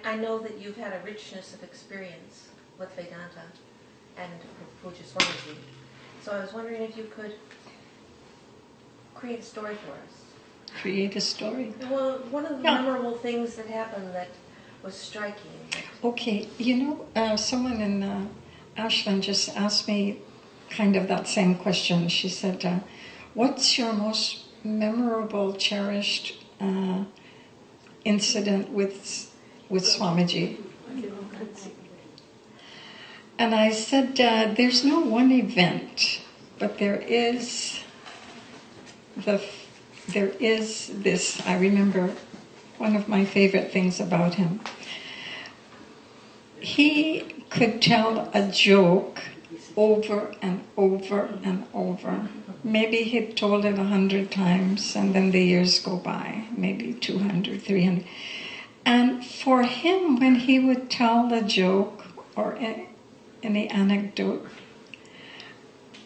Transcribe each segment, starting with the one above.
I know that you've had a richness of experience with Vedanta and Puja Swamiji. So I was wondering if you could create a story for us. Create a story? Well, one of the memorable things that happened that was striking. Okay, someone in Ashland just asked me kind of that same question. She said, what's your most memorable, cherished incident with Swamiji? And I said, there's no one event, but there is this. I remember one of my favorite things about him. He could tell a joke over and over and over. Maybe he'd told it 100 times, and then the years go by, maybe 200, 300. And for him, when he would tell the joke or any anecdote,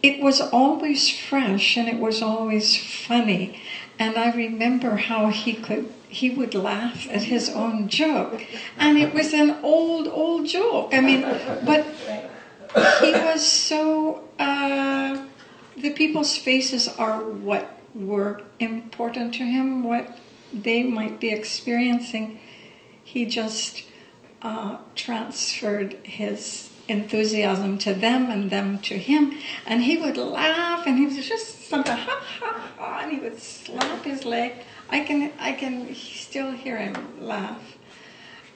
it was always fresh and it was always funny. And I remember how he would laugh at his own joke. And it was an old joke. I mean, but he was so, the people's faces are what were important to him, what they might be experiencing. He just transferred his enthusiasm to them and them to him, and he would laugh, and he was just something, ha ha ha, and he would slap his leg. I can still hear him laugh.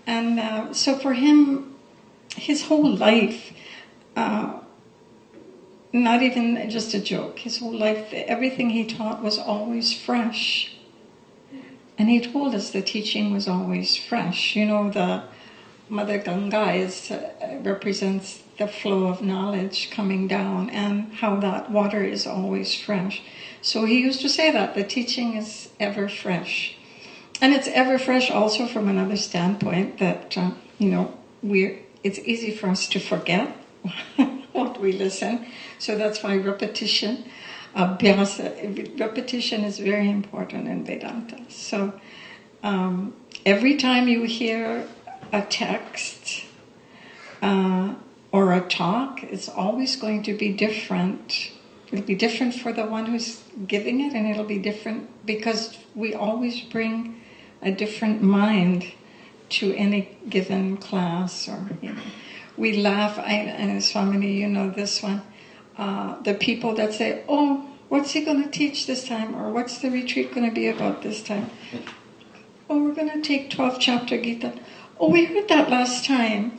And so for him, his whole life, not even just a joke, his whole life, everything he taught was always fresh. And he told us the teaching was always fresh. The Mother Ganga represents the flow of knowledge coming down, and how that water is always fresh. So he used to say that the teaching is ever fresh. And it's ever fresh also from another standpoint that, it's easy for us to forget what we listen. So that's why repetition is very important in Vedanta. So every time you hear a text or a talk, it's always going to be different. It'll be different for the one who's giving it, and it'll be different because we always bring a different mind to any given class. Or we laugh. And Swamini, this one. The people that say, "Oh, what's he going to teach this time?" Or "What's the retreat going to be about this time?" "Oh, we're going to take 12th chapter Gita." "Oh, we heard that last time."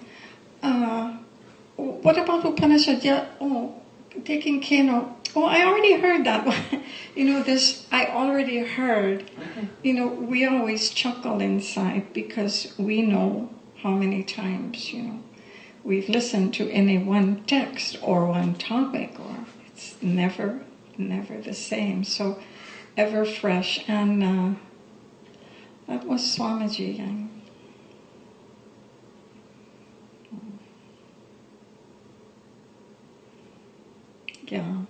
"What about Upanishad?" "Yeah, taking Keno." "Oh, I already heard that one." This, I already heard. We always chuckle inside because we know how many times, we've listened to any one text or one topic, or it's never the same. So ever fresh. And that was Swamiji. Yeah.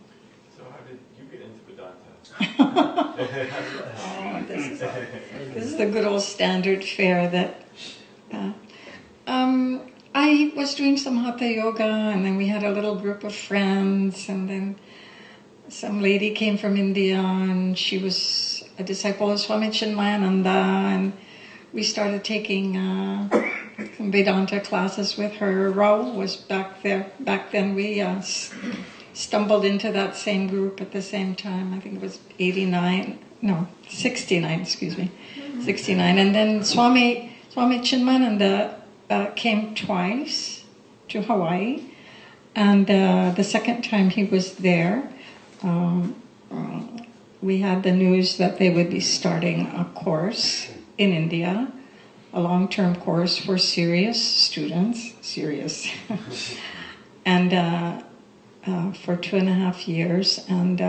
So how did you get into Vedanta? This is the good old standard fare that I was doing some Hatha yoga, and then we had a little group of friends, and then some lady came from India, and she was a disciple of Swami Chinmayananda, and we started taking some Vedanta classes with her. Raul was back there. Back then we stumbled into that same group at the same time. I think it was 69, 69. And then Swami Chinmayananda came twice to Hawaii, and the second time he was there, we had the news that they would be starting a course in India, a long-term course for serious students, and for 2.5 years. And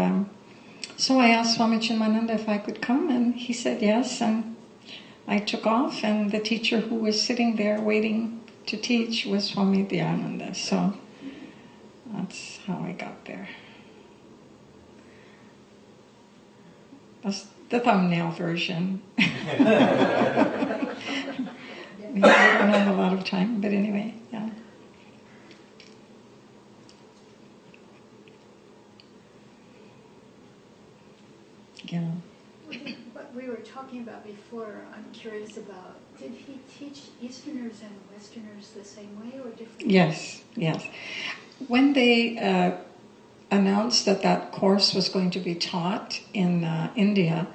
so I asked Swami Chinmayananda if I could come, and he said yes, and I took off, and the teacher who was sitting there waiting to teach was Swami Vidyananda. So that's how I got there. the thumbnail version. We don't have a lot of time, but anyway, yeah. Yeah. What we were talking about before, I'm curious about, did he teach Easterners and Westerners the same way or different? Yes, yes. When they announced that course was going to be taught in India,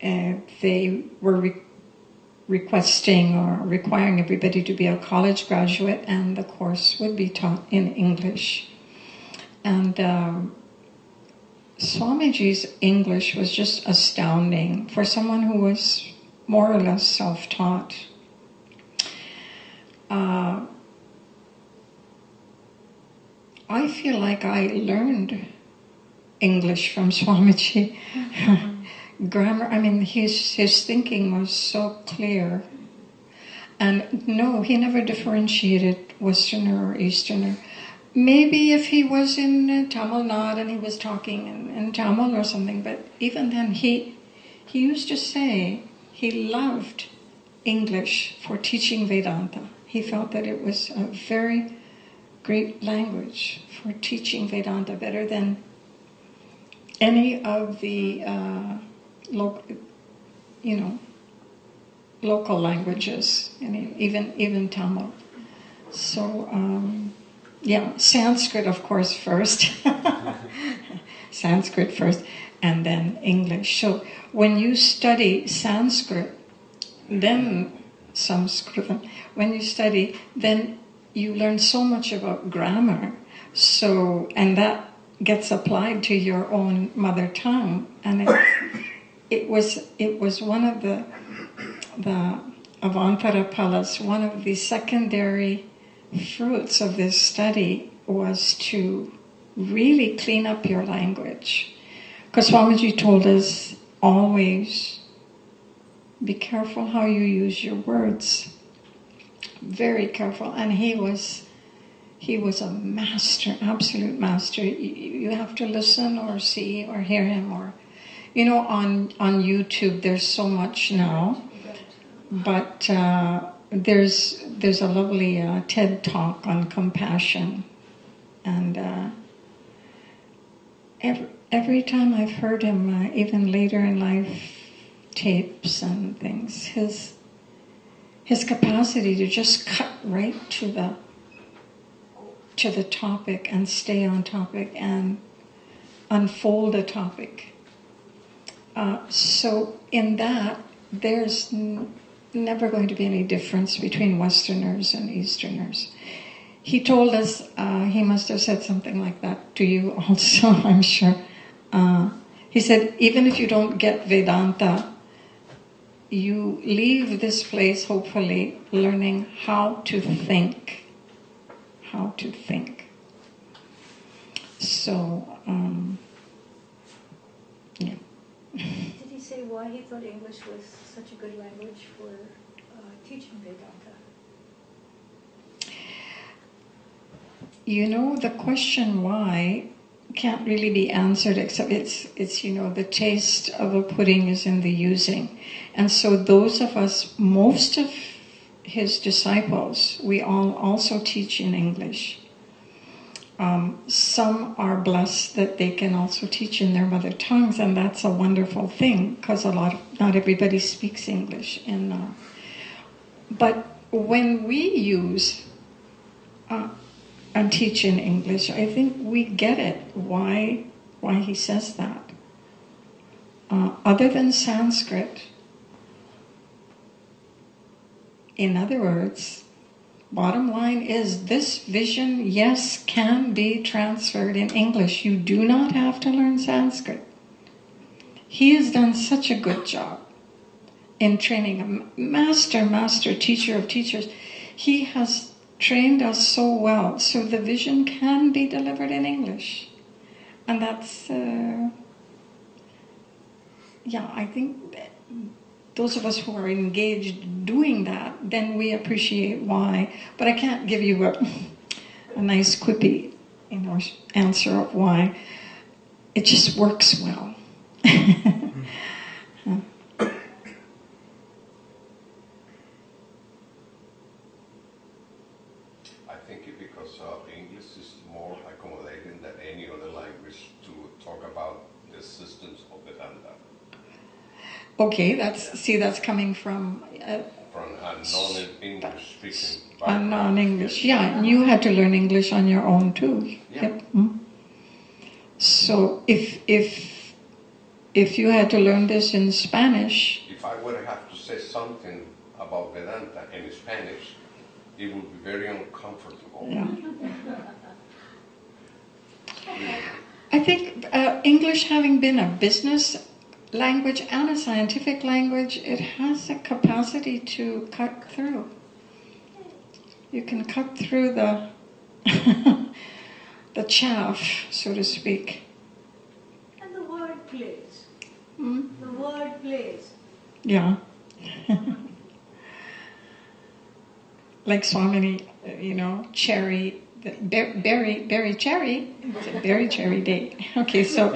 they were requesting or requiring everybody to be a college graduate, and the course would be taught in English. And Swamiji's English was just astounding for someone who was more or less self-taught. I feel like I learned English from Swamiji. Grammar, I mean, his thinking was so clear. And no, he never differentiated Westerner or Easterner. Maybe if he was in Tamil Nadu and he was talking in Tamil or something, but even then he used to say he loved English for teaching Vedanta. He felt that it was a very great language for teaching Vedanta, better than any of the local languages, even Tamil. So Sanskrit, of course, first. Sanskrit first, and then English. So when you study Sanskrit, then Sanskritam, when you study, then you learn so much about grammar. So, and that gets applied to your own mother tongue, and it was one of the Avantara Palas, one of the secondary fruits of this study was to really clean up your language. Because Swamiji told us always be careful how you use your words. Very careful. And he was a master, absolute master. You have to listen or see or hear him, or on YouTube there's so much now. But there's a lovely TED talk on compassion, and every time I've heard him, even later in life, tapes and things, his capacity to just cut right to the topic and stay on topic and unfold a topic. So in that, there's never going to be any difference between Westerners and Easterners. He told us, he must have said something like that to you also, I'm sure. He said, even if you don't get Vedanta, you leave this place hopefully learning how to think. How to think. So, yeah. Did he say why he thought English was such a good language for teaching Vedanta? The question why can't really be answered, except it's the taste of a pudding is in the using. And so those of us, most of his disciples, we all also teach in English. Some are blessed that they can also teach in their mother tongues, and that's a wonderful thing, because not everybody speaks English. But when we use and teach in English, I think we get it, why he says that. Other than Sanskrit, in other words, bottom line is this vision, yes, can be transferred in English. You do not have to learn Sanskrit. He has done such a good job in training a master teacher of teachers. He has trained us so well, so the vision can be delivered in English. And that's, I think those of us who are engaged doing that, then we appreciate why. But I can't give you a nice quippy answer of why. It just works well. I think because English is more accommodating than any other language to talk about the systems of Vedanta. Okay, that's coming from From a non-English speaking a background. non-English. Yeah, and you had to learn English on your own too. Yeah. Yep. So if you had to learn this in Spanish, If I would have to say something about Vedanta in Spanish, it would be very uncomfortable. yeah. I think English, having been a business language and a scientific language, it has a capacity to cut through. You can cut through the the chaff, so to speak. And the word plays. Mm? The word plays. Yeah. Like Swamini, cherry, berry cherry. It's a berry cherry day. Okay, so,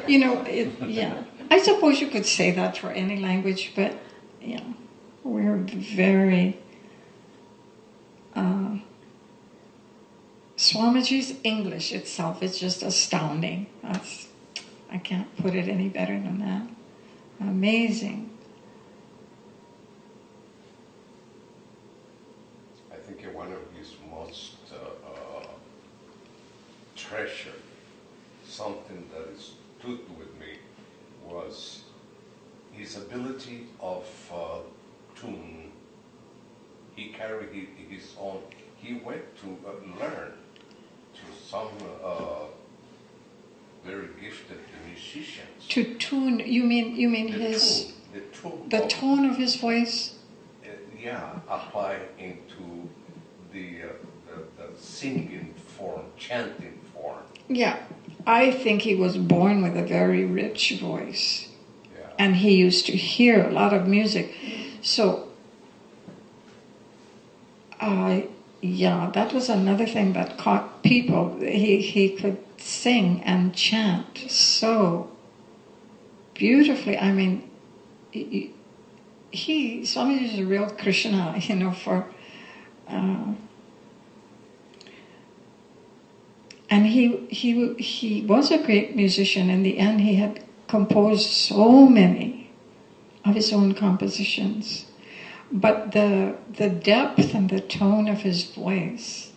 yeah. I suppose you could say that for any language, but, we're very... Swamiji's English itself is just astounding. I can't put it any better than that. Amazing. I think one of his most treasured, something that stood with me, was his ability of tune. He carried his own. He went to learn to some very gifted musicians. To tune, you mean his the tone of his voice? Apply into the singing form, chanting form. Yeah, I think he was born with a very rich voice. Yeah. And he used to hear a lot of music. So, that was another thing that caught people. He could sing and chant so beautifully. I mean, Swamiji is a real Krishna, and he was a great musician. In the end, he had composed so many of his own compositions. But the depth and the tone of his voice,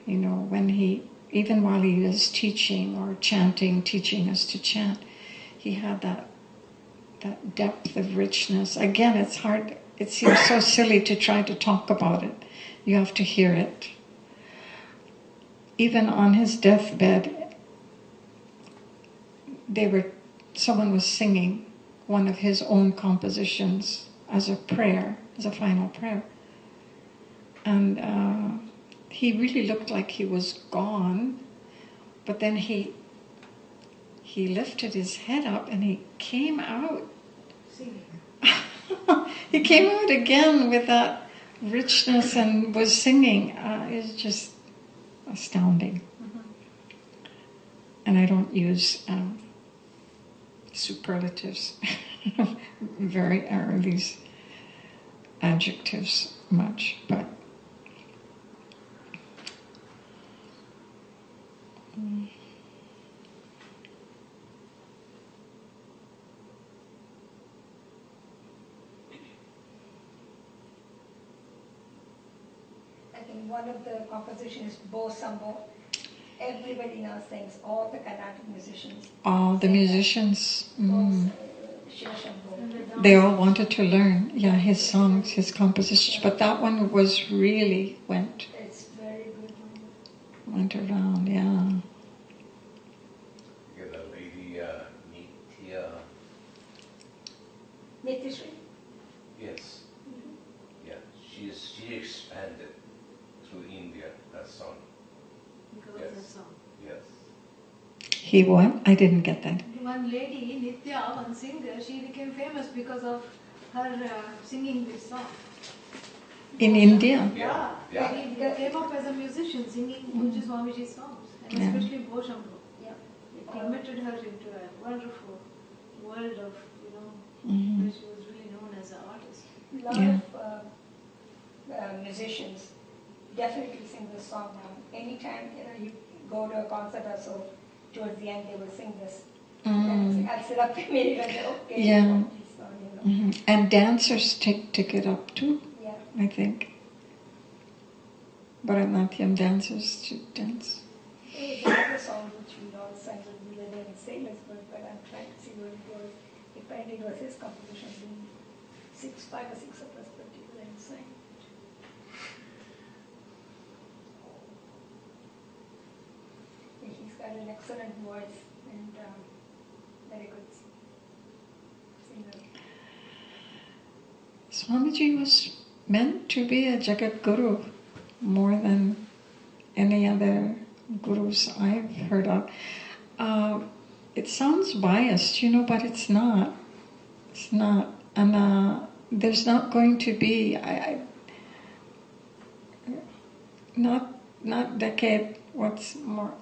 when even while he was teaching or chanting, teaching us to chant, he had that depth of richness. Again, it's hard, it seems so silly to try to talk about it. You have to hear it. Even on his deathbed, someone was singing one of his own compositions as a prayer, as a final prayer. And he really looked like he was gone, but then he lifted his head up and he came out. Singing. He came out again with that richness and was singing. It's just astounding. Mm-hmm. And I don't use superlatives, these adjectives much, but I think one of the compositions is Bo Sambo. Everybody now sings, all the Carnatic musicians. all the musicians, Shiva Shambho. they all wanted to learn, his songs, his compositions, but that one was really went It's very good. around, yeah. Yeah, the lady Nitya. Nitishri. Yes. Yeah, she expanded through India, that song. Because of Yes. that song. Yes. He what? I didn't get that. One lady, Nitya, one singer, she became famous because of her singing this song. In India? Yeah. He came up as a musician singing Pujya Swamiji's songs, and Yeah. especially Bo Shambho. Yeah. It admitted her into a wonderful world of, where she was really known as an artist. A lot of musicians definitely sing this song now. Anytime you go to a concert or so, towards the end they will sing this. And I'll sit up immediately and say, okay. Yeah. It's not, And dancers take it up too, Yeah. I think. Bharatanatyam dancers should dance. There's another song which we all sang with the other in Sailor's Bird, but I'm trying to see what it was. Apparently it was his composition. 5 or 6 of us particularly sang. He's got an excellent voice and very good singer. Swamiji was meant to be a Jagat Guru more than any other gurus I've heard of. It sounds biased, but it's not. It's not. And there's not going to be, not decade, what's more,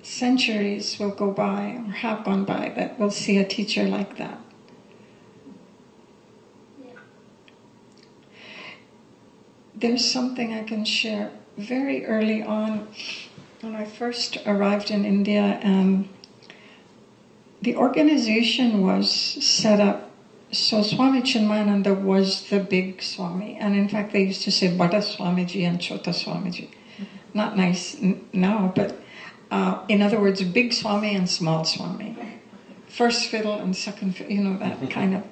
centuries will go by or have gone by that we'll see a teacher like that. Yeah. There's something I can share. Very early on, when I first arrived in India, and the organization was set up. So Swami Chinmayananda was the big Swami, and in fact they used to say Bada Swamiji and Chota Swamiji. Not nice now, but in other words, big Swami and small Swami. First fiddle and second fiddle, that kind of.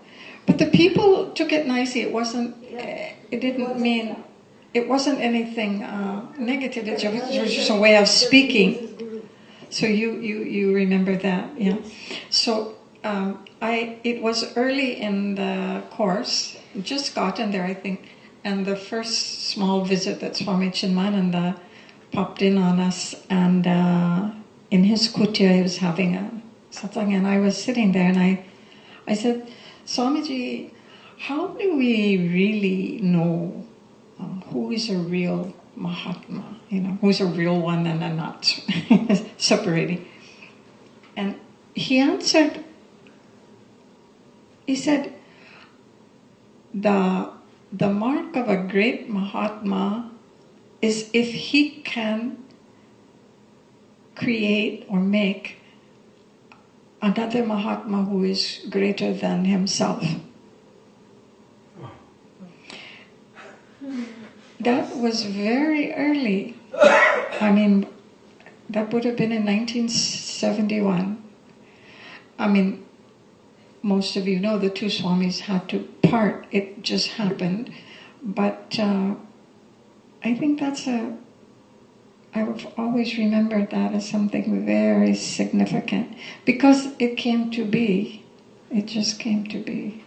But the people took it nicely. It wasn't. It didn't mean. It wasn't anything negative. It was just a way of speaking. So you remember that, yeah. So it was early in the course, just gotten there, I think, and the first small visit that Swami Chinmayananda popped in on us, and in his kutia he was having a satsang, and I was sitting there, and I said, Swamiji, how do we really know who is a real Mahatma, who's a real one and a not, separating? And he answered, he said, the mark of a great Mahatma is if he can create or make another Mahatma who is greater than himself. That was very early. I mean, that would have been in 1971. I mean, most of you know the two Swamis had to part. It just happened. But I think I've always remembered that as something very significant. Because it came to be. It just came to be.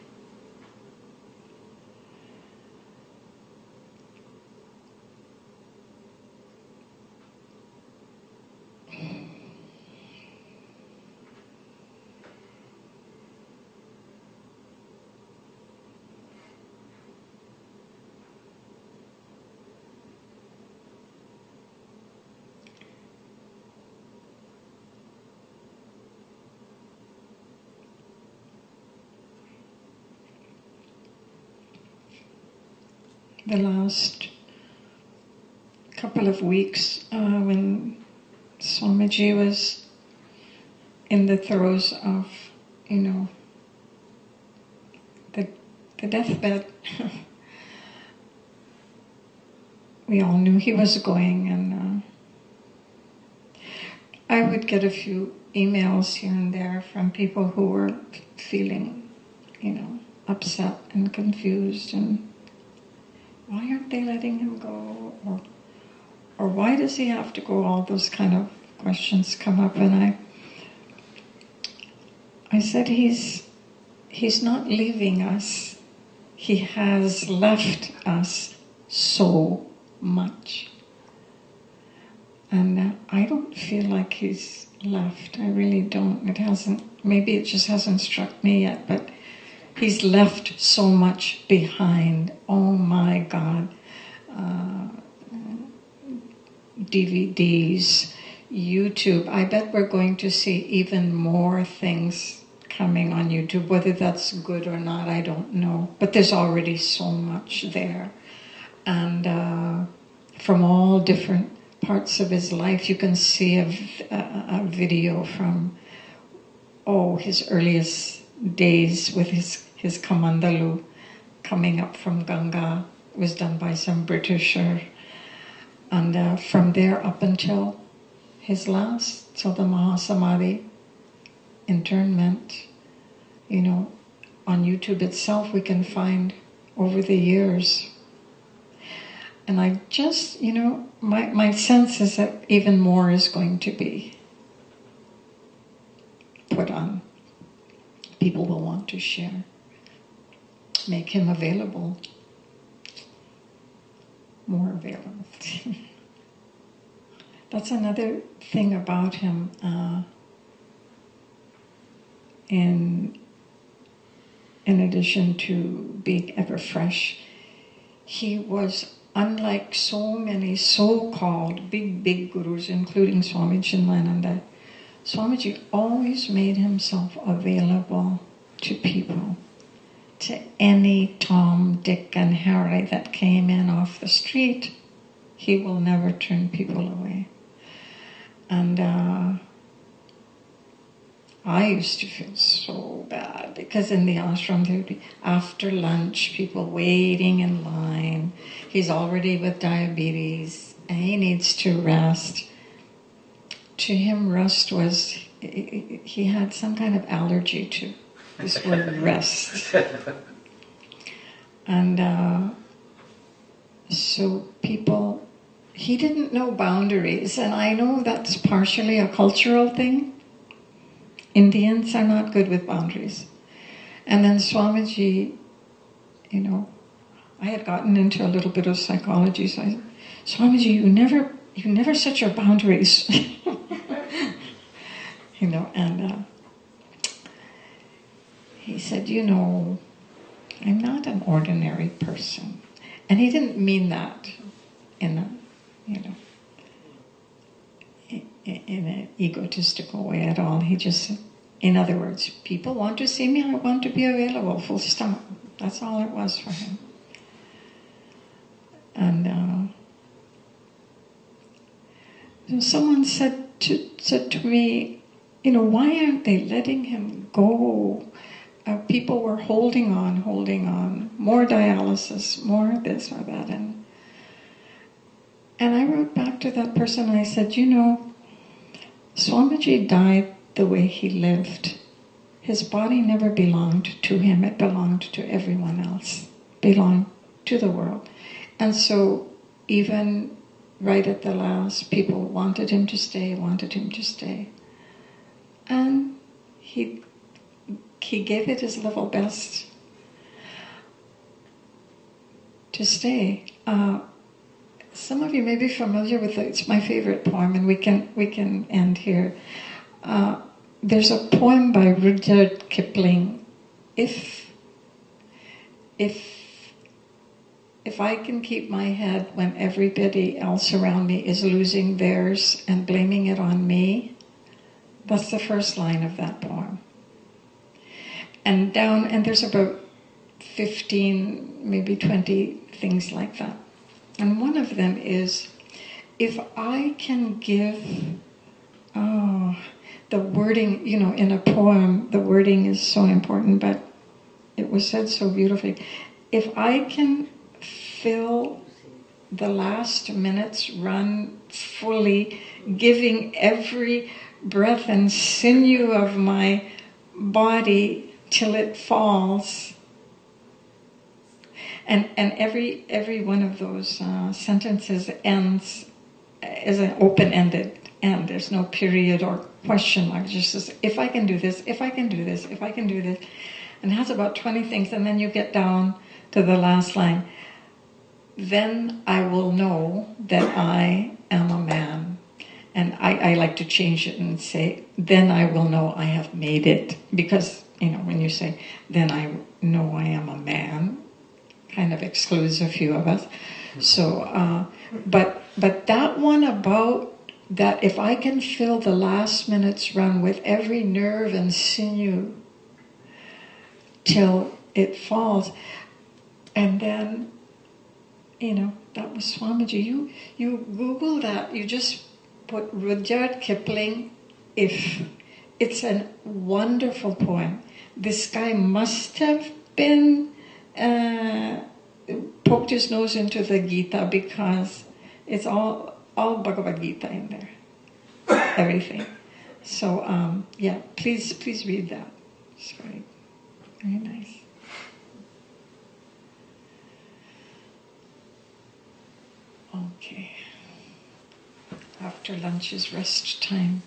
The last couple of weeks, when Swamiji was in the throes of, the deathbed, we all knew he was going, and I would get a few emails here and there from people who were feeling, upset and confused, and why aren't they letting him go? Or why does he have to go? All those kind of questions come up, and I said he's not leaving us. He has left us so much. And I don't feel like he's left. I really don't. Maybe it just hasn't struck me yet, but he's left so much behind. Oh my God. DVDs, YouTube. I bet we're going to see even more things coming on YouTube. Whether that's good or not, I don't know. But there's already so much there. And from all different parts of his life, you can see a video from, his earliest days with his kamandalu coming up from Ganga. It was done by some Britisher. And from there up until his last, till the Mahasamadhi internment, on YouTube itself we can find over the years. And I just, my sense is that even more is going to be put on. People will want to share. Make him available. More available. That's another thing about him. In addition to being ever fresh, he was unlike so many so-called big gurus, including Swami Svatmavidyananda. Swamiji always made himself available to people, to any Tom, Dick, and Harry that came in off the street. He will never turn people away. And I used to feel so bad because in the ashram there would be after lunch people waiting in line. He's already with diabetes and he needs to rest. To him, rest was, he had some kind of allergy to this word rest. And so people, he didn't know boundaries, and I know that's partially a cultural thing. Indians are not good with boundaries. And then Swamiji, I had gotten into a little bit of psychology, so I said, Swamiji, you never set your boundaries. And he said, I'm not an ordinary person. And he didn't mean that in an egotistical way at all. He just said, in other words, people want to see me, I want to be available, full stop. That's all it was for him. And someone said to me, why aren't they letting him go? People were holding on, more dialysis, more this or that. And I wrote back to that person and I said, Swamiji died the way he lived. His body never belonged to him, it belonged to everyone else, belonged to the world. And so even right at the last, people wanted him to stay. And he gave it his level best to stay. Some of you may be familiar with it. It's my favorite poem, and we can end here. There's a poem by Rudyard Kipling. If I can keep my head when everybody else around me is losing theirs and blaming it on me, that's the first line of that poem. And there's about 15, maybe 20 things like that. And one of them is, if I can give, the wording, in a poem, the wording is so important, but it was said so beautifully. If I can fill the last minutes run fully, giving every breath and sinew of my body till it falls, and every one of those sentences ends as an open-ended end. There's no period or question mark. Just says, if I can do this, if I can do this, if I can do this. And it has about 20 things, and then you get down to the last line. Then I will know that I am a man. And I like to change it and say, then I will know I have made it. Because, when you say, then I know I am a man, kind of excludes a few of us. So, but that one about that, if I can fill the last minute's run with every nerve and sinew till it falls. And then, that was Swamiji. You Google that, you just put Rudyard Kipling, If. It's a wonderful poem. This guy must have been, poked his nose into the Gita, because it's all Bhagavad Gita in there. Everything. So, please read that. It's very, very nice. Okay. After lunch is rest time.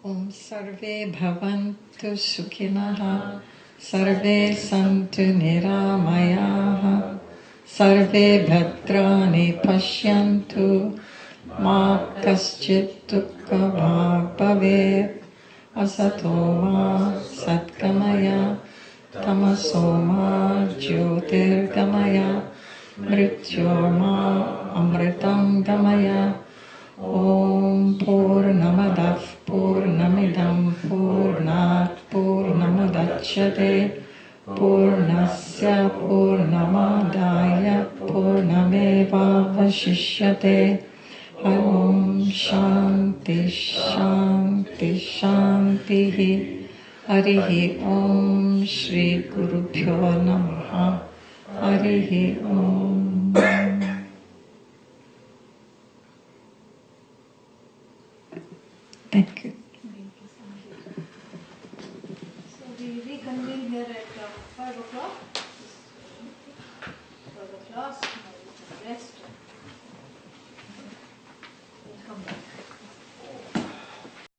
Om Sarve Bhavantu Sukhinah, Sarve Santu Niramayaha, Sarve Bhadrani Pashyantu, Ma Kaschit Dukkha Bhag Bhavet, Asato Ma Satgamaya, Tamaso Ma Jyotirgamaya, Mrityorma Amritam Gamaya. Om Purnamadav Purnamidam Purnat Purnamudachyate Purnasya Purnamadaya Purnameva Vashishyate. Om Shanti Shanti Shanti. Harihi Om Shri Gurubhyo Namaha. Harihi Om. Thank you. So we reconvene here at 5 o'clock for the class.